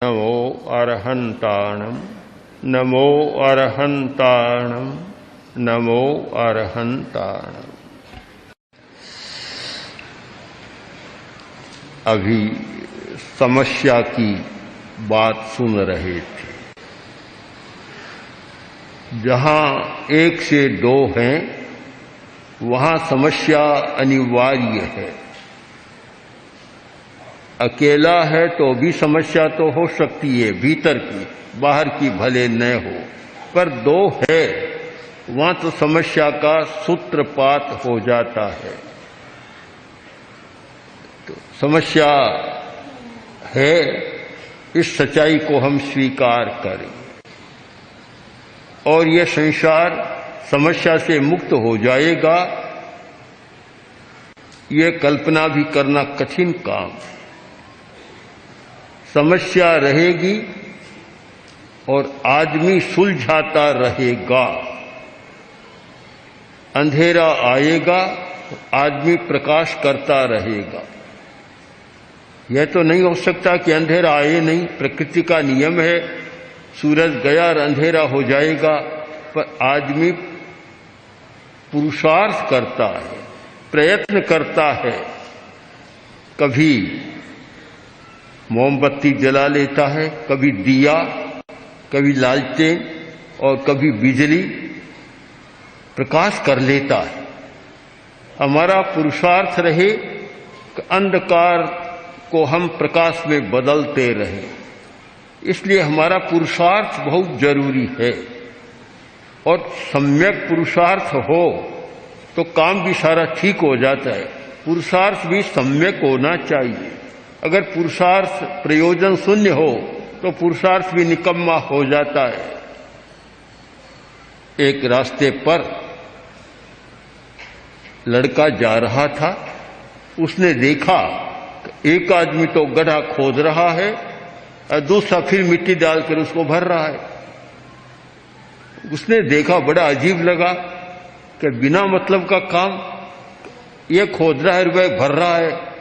नमो अरहन्ताणं नमो अरहन्ताणं नमो अरहन्ताणं। अभी समस्या की बात सुन रहे थे। जहां एक से दो हैं वहां समस्या अनिवार्य है। अकेला है तो भी समस्या तो हो सकती है, भीतर की, बाहर की भले न हो, पर दो है वहां तो समस्या का सूत्रपात हो जाता है। तो समस्या है, इस सच्चाई को हम स्वीकार करें और यह संसार समस्या से मुक्त हो जाएगा, यह कल्पना भी करना कठिन काम। समस्या रहेगी और आदमी सुलझाता रहेगा। अंधेरा आएगा, आदमी प्रकाश करता रहेगा। यह तो नहीं हो सकता कि अंधेरा आए नहीं, प्रकृति का नियम है, सूरज गया और अंधेरा हो जाएगा। पर आदमी पुरुषार्थ करता है, प्रयत्न करता है। कभी मोमबत्ती जला लेता है, कभी दिया, कभी लालटेन और कभी बिजली प्रकाश कर लेता है। हमारा पुरुषार्थ रहे कि अंधकार को हम प्रकाश में बदलते रहें। इसलिए हमारा पुरुषार्थ बहुत जरूरी है। और सम्यक पुरुषार्थ हो तो काम भी सारा ठीक हो जाता है। पुरुषार्थ भी सम्यक होना चाहिए। अगर पुरुषार्थ प्रयोजन शून्य हो तो पुरुषार्थ भी निकम्मा हो जाता है। एक रास्ते पर लड़का जा रहा था, उसने देखा एक आदमी तो गड्ढा खोद रहा है और दूसरा फिर मिट्टी डालकर उसको भर रहा है। उसने देखा, बड़ा अजीब लगा कि बिना मतलब का काम, ये खोद रहा है, वह भर रहा है।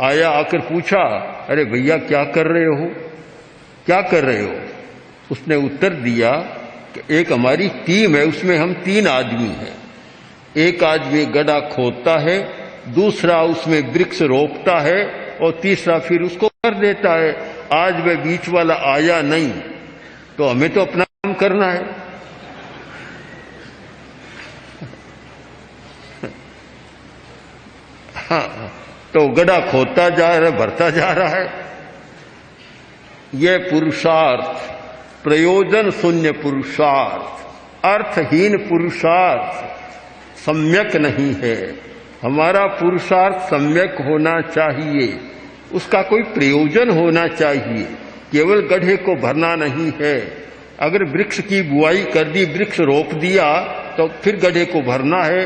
आया, आकर पूछा, अरे भैया क्या कर रहे हो, क्या कर रहे हो? उसने उत्तर दिया कि एक हमारी टीम है, उसमें हम 3 आदमी हैं। एक आदमी गड्ढा खोदता है, दूसरा उसमें वृक्ष रोपता है और तीसरा फिर उसको भर देता है। आज वह बीच वाला आया नहीं तो हमें तो अपना काम करना है। हाँ, तो गड्ढा खोदता जा रहा है, भरता जा रहा है। यह पुरुषार्थ, प्रयोजन शून्य पुरुषार्थ, अर्थहीन पुरुषार्थ सम्यक नहीं है। हमारा पुरुषार्थ सम्यक होना चाहिए, उसका कोई प्रयोजन होना चाहिए। केवल गड्ढे को भरना नहीं है। अगर वृक्ष की बुआई कर दी, वृक्ष रोप दिया तो फिर गड्ढे को भरना है,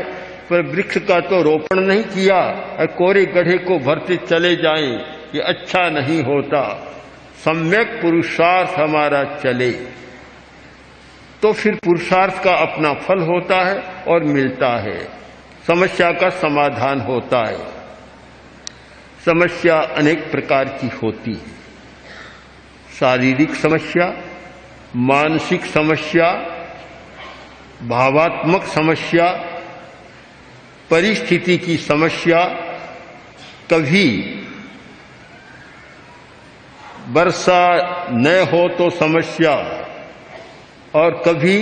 पर वृक्ष का तो रोपण नहीं किया और कोरे गड्ढे को भरते चले जाएं, ये अच्छा नहीं होता। सम्यक पुरुषार्थ हमारा चले तो फिर पुरुषार्थ का अपना फल होता है और मिलता है, समस्या का समाधान होता है। समस्या अनेक प्रकार की होती है। शारीरिक समस्या, मानसिक समस्या, भावात्मक समस्या, परिस्थिति की समस्या। कभी वर्षा न हो तो समस्या और कभी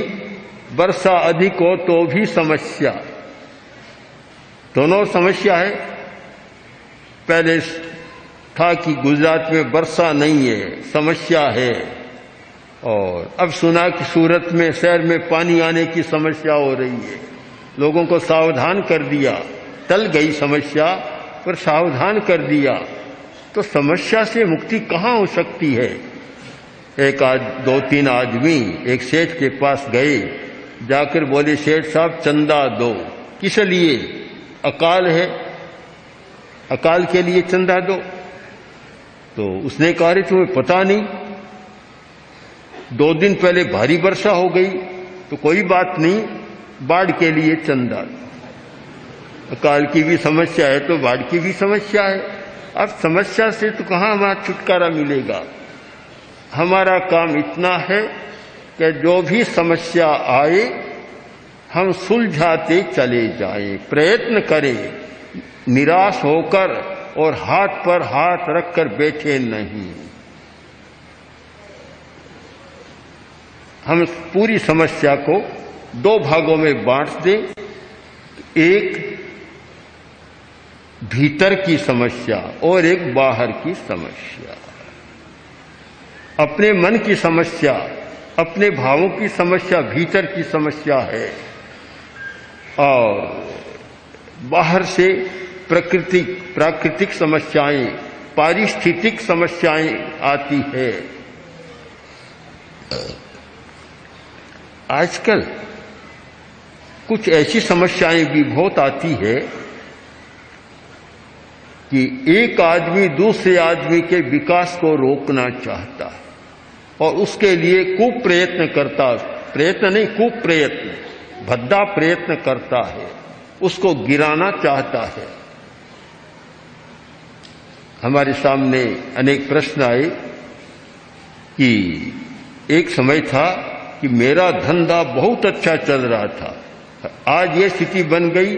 वर्षा अधिक हो तो भी समस्या। दोनों समस्या है। पहले था कि गुजरात में वर्षा नहीं है, समस्या है, और अब सुना कि सूरत में, शहर में पानी आने की समस्या हो रही है। लोगों को सावधान कर दिया, टल गई समस्या पर सावधान कर दिया। तो समस्या से मुक्ति कहाँ हो सकती है? 2-3 आदमी एक सेठ के पास गए, जाकर बोले, सेठ साहब चंदा दो। किस लिए? अकाल है, अकाल के लिए चंदा दो। तो उसने कहा, अरे तुम्हें पता नहीं, 2 दिन पहले भारी वर्षा हो गई। तो कोई बात नहीं, बाढ़ के लिए चंदा। अकाल की भी समस्या है तो बाढ़ की भी समस्या है। अब समस्या से तो कहाँ हमारा छुटकारा मिलेगा? हमारा काम इतना है कि जो भी समस्या आए हम सुलझाते चले जाएं, प्रयत्न करें, निराश होकर और हाथ पर हाथ रखकर बैठे नहीं। हम पूरी समस्या को दो भागों में बांट दें। एक भीतर की समस्या और एक बाहर की समस्या। अपने मन की समस्या, अपने भावों की समस्या भीतर की समस्या है, और बाहर से प्राकृतिक समस्याएं, पारिस्थितिक समस्याएं आती है। आजकल कुछ ऐसी समस्याएं भी बहुत आती है कि एक आदमी दूसरे आदमी के विकास को रोकना चाहता है और उसके लिए कुप्रयत्न करता, प्रयत्न नहीं कुप्रयत्न, भद्दा प्रयत्न करता है, उसको गिराना चाहता है। हमारे सामने अनेक प्रश्न आए कि एक समय था कि मेरा धंधा बहुत अच्छा चल रहा था, आज ये स्थिति बन गई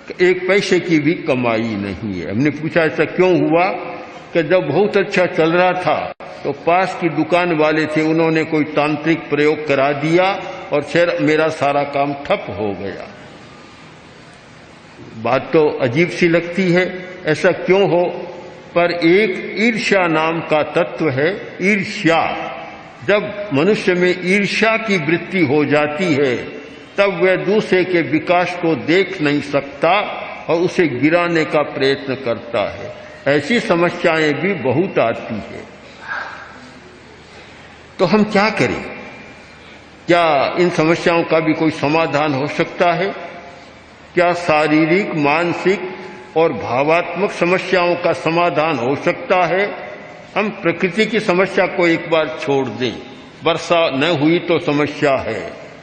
कि एक पैसे की भी कमाई नहीं है। हमने पूछा ऐसा क्यों हुआ? कि जब बहुत अच्छा चल रहा था तो पास की दुकान वाले थे, उन्होंने कोई तांत्रिक प्रयोग करा दिया और फिर मेरा सारा काम ठप हो गया। बात तो अजीब सी लगती है, ऐसा क्यों हो? पर एक ईर्ष्या नाम का तत्व है, ईर्ष्या। जब मनुष्य में ईर्ष्या की वृत्ति हो जाती है तब वह दूसरे के विकास को देख नहीं सकता और उसे गिराने का प्रयत्न करता है। ऐसी समस्याएं भी बहुत आती है। तो हम क्या करें? क्या इन समस्याओं का भी कोई समाधान हो सकता है? क्या शारीरिक, मानसिक और भावात्मक समस्याओं का समाधान हो सकता है? हम प्रकृति की समस्या को एक बार छोड़ दें। वर्षा न हुई तो समस्या है,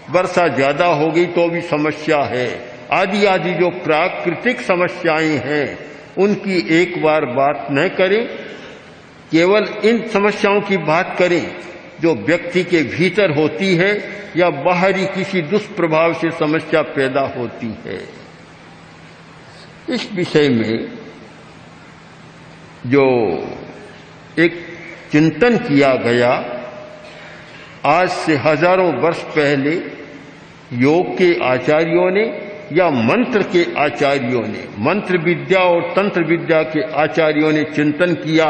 वर्षा ज्यादा हो गई तो भी समस्या है, आदि आदि जो प्राकृतिक समस्याएं हैं उनकी एक बार बात न करें, केवल इन समस्याओं की बात करें जो व्यक्ति के भीतर होती है या बाहरी किसी दुष्प्रभाव से समस्या पैदा होती है। इस विषय में जो एक चिंतन किया गया, आज से हजारों वर्ष पहले योग के आचार्यों ने या मंत्र के आचार्यों ने, मंत्र विद्या और तंत्र विद्या के आचार्यों ने चिंतन किया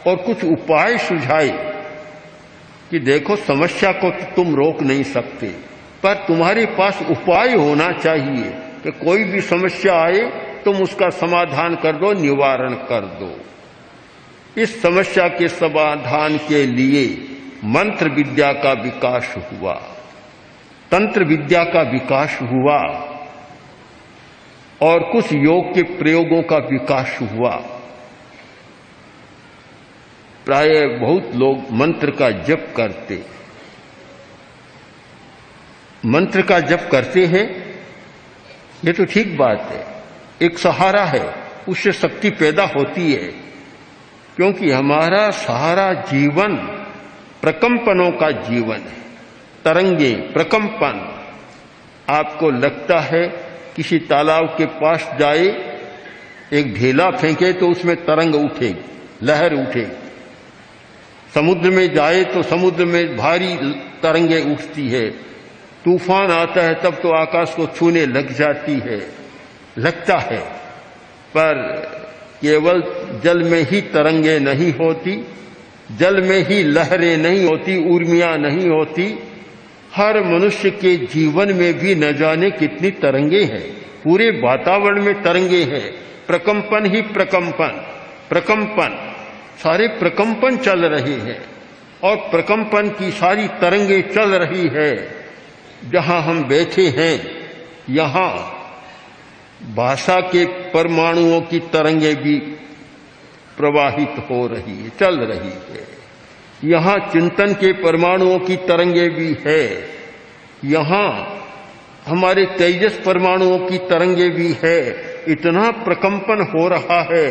और कुछ उपाय सुझाए कि देखो समस्या को तुम रोक नहीं सकते, पर तुम्हारे पास उपाय होना चाहिए कि कोई भी समस्या आए तुम उसका समाधान कर दो, निवारण कर दो। इस समस्या के समाधान के लिए मंत्र विद्या का विकास हुआ, तंत्र विद्या का विकास हुआ और कुछ योग के प्रयोगों का विकास हुआ। प्राय बहुत लोग मंत्र का जप करते, मंत्र का जप करते हैं, ये तो ठीक बात है, एक सहारा है, उससे शक्ति पैदा होती है, क्योंकि हमारा सारा जीवन प्रकंपनों का जीवन है। तरंगे, प्रकंपन। आपको लगता है किसी तालाब के पास जाए, एक ढेला फेंके तो उसमें तरंग उठेगी, लहर उठेगी। समुद्र में जाए तो समुद्र में भारी तरंगे उठती है, तूफान आता है तब तो आकाश को छूने लग जाती है, लगता है। पर केवल जल में ही तरंगे नहीं होती, जल में ही लहरें नहीं होती, उर्मियां नहीं होती। हर मनुष्य के जीवन में भी न जाने कितनी तरंगे हैं, पूरे वातावरण में तरंगे हैं। प्रकंपन ही प्रकंपन, प्रकंपन, सारे प्रकंपन चल रहे हैं और प्रकंपन की सारी तरंगे चल रही है। जहां हम बैठे हैं यहां भाषा के परमाणुओं की तरंगे भी प्रवाहित हो रही है, चल रही है। यहां चिंतन के परमाणुओं की तरंगे भी है, यहां हमारे तेजस परमाणुओं की तरंगे भी है। इतना प्रकंपन हो रहा है।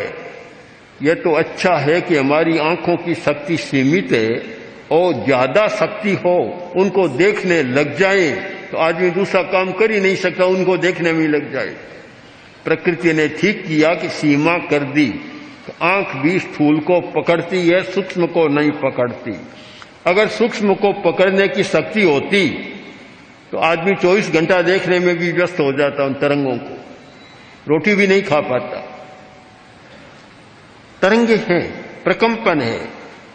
यह तो अच्छा है कि हमारी आंखों की शक्ति सीमित है, और ज्यादा शक्ति हो, उनको देखने लग जाए तो आदमी दूसरा काम कर ही नहीं सकता, उनको देखने में ही लग जाए। प्रकृति ने ठीक किया कि सीमा कर दी। तो आंख भी स्थूल को पकड़ती है, सूक्ष्म को नहीं पकड़ती। अगर सूक्ष्म को पकड़ने की शक्ति होती तो आदमी 24 घंटा देखने में भी व्यस्त हो जाता उन तरंगों को, रोटी भी नहीं खा पाता। तरंगे हैं, प्रकंपन है,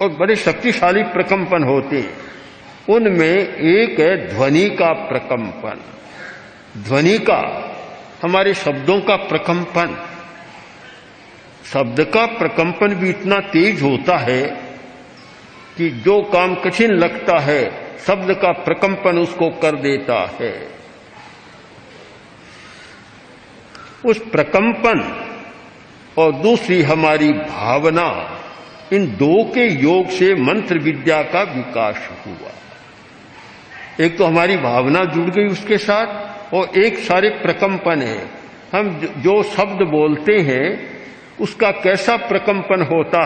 और बड़े शक्तिशाली प्रकंपन होते हैं। उनमें एक है ध्वनि का प्रकंपन। ध्वनि का, हमारे शब्दों का प्रकंपन। शब्द का प्रकंपन भी इतना तेज होता है कि जो काम कठिन लगता है, शब्द का प्रकंपन उसको कर देता है। उस प्रकंपन और दूसरी हमारी भावना, इन दो के योग से मंत्र विद्या का विकास हुआ। एक तो हमारी भावना जुड़ गई उसके साथ, और एक सारे प्रकंपन है। हम जो शब्द बोलते हैं उसका कैसा प्रकंपन होता